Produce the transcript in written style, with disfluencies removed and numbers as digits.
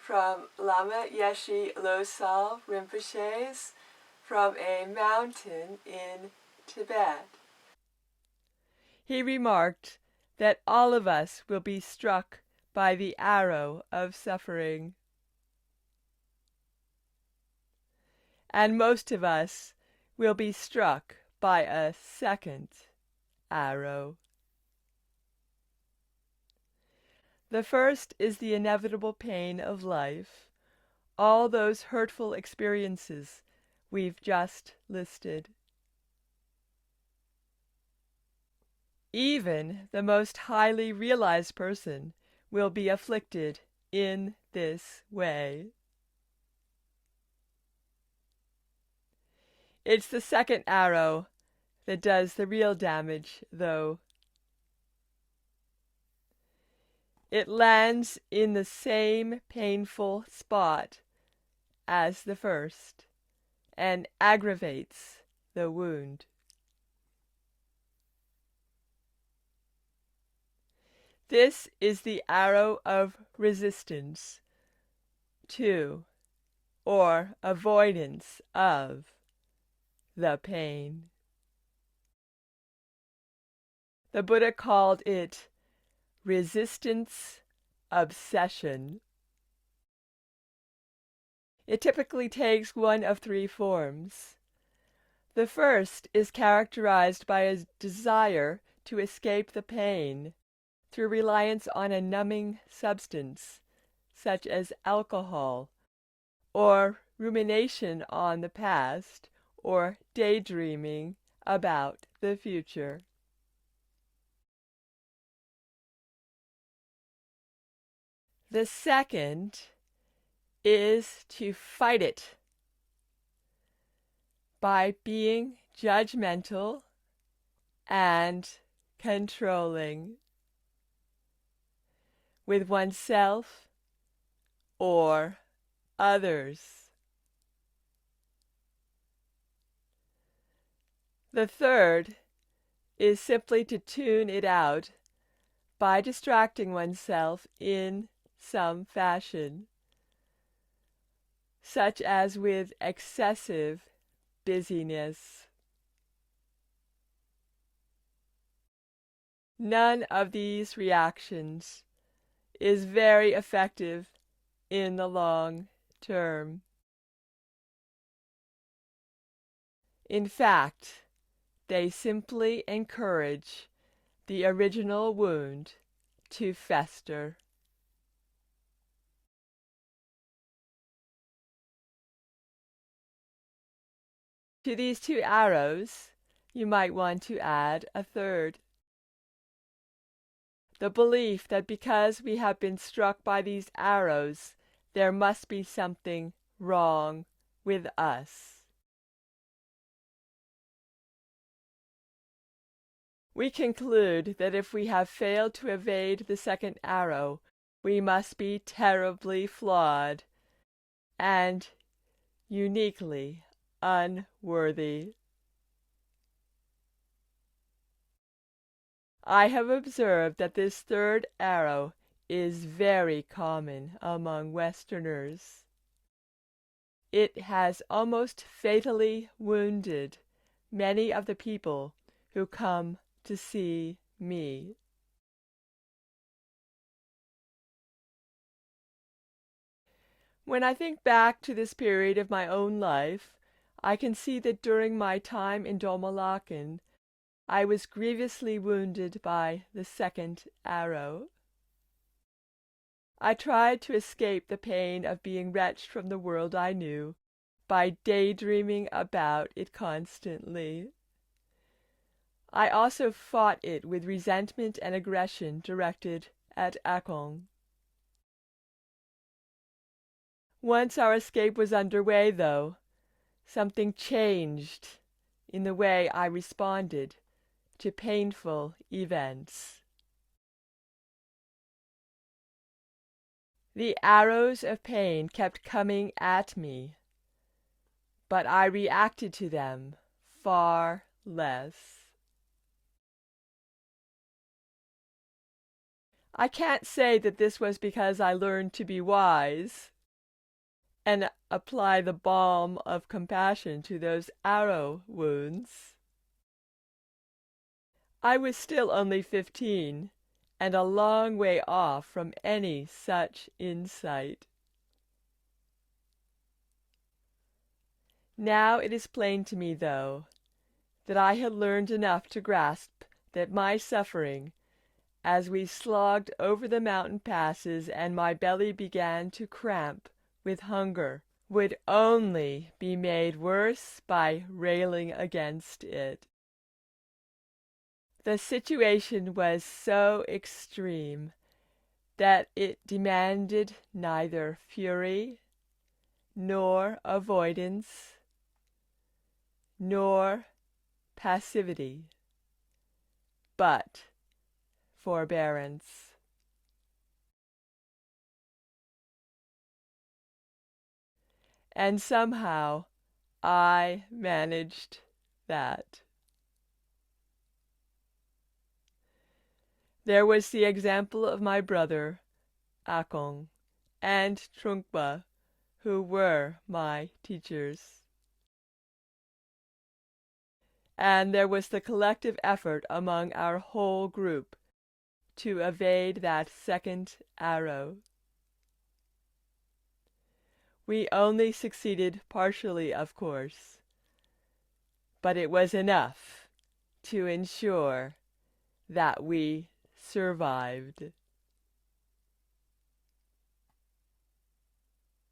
from Lama Yeshe Losal Rinpoche's from a mountain in Tibet. He remarked that all of us will be struck by the arrow of suffering, and most of us will be struck by a second arrow. The first is the inevitable pain of life, all those hurtful experiences we've just listed. Even the most highly realized person will be afflicted in this way. It's the second arrow that does the real damage, though. It lands in the same painful spot as the first and aggravates the wound. This is the arrow of resistance to, or avoidance of, the pain. The Buddha called it resistance obsession. It typically takes one of three forms. The first is characterized by a desire to escape the pain through reliance on a numbing substance, such as alcohol, or rumination on the past, or daydreaming about the future. The second is to fight it by being judgmental and controlling with oneself or others. The third is simply to tune it out by distracting oneself in some fashion, such as with excessive busyness. None of these reactions is very effective in the long term. In fact, they simply encourage the original wound to fester. To these two arrows, you might want to add a third. The belief that because we have been struck by these arrows, there must be something wrong with us. We conclude that if we have failed to evade the second arrow, we must be terribly flawed and uniquely unworthy. I have observed that this third arrow is very common among Westerners. It has almost fatally wounded many of the people who come to see me. When I think back to this period of my own life, I can see that during my time in Domalakan, I was grievously wounded by the second arrow. I tried to escape the pain of being wrenched from the world I knew by daydreaming about it constantly. I also fought it with resentment and aggression directed at Akong. Once our escape was underway, though, something changed in the way I responded to painful events. The arrows of pain kept coming at me, but I reacted to them far less. I can't say that this was because I learned to be wise. and apply the balm of compassion to those arrow wounds. I was still only 15, and a long way off from any such insight. Now it is plain to me, though, that I had learned enough to grasp that my suffering, as we slogged over the mountain passes and my belly began to cramp with hunger, would only be made worse by railing against it. The situation was so extreme that it demanded neither fury, nor avoidance, nor passivity, but forbearance. And somehow I managed that. There was the example of my brother, Akong, and Trungpa, who were my teachers. And there was the collective effort among our whole group to evade that second arrow. We only succeeded partially, of course, but it was enough to ensure that we survived.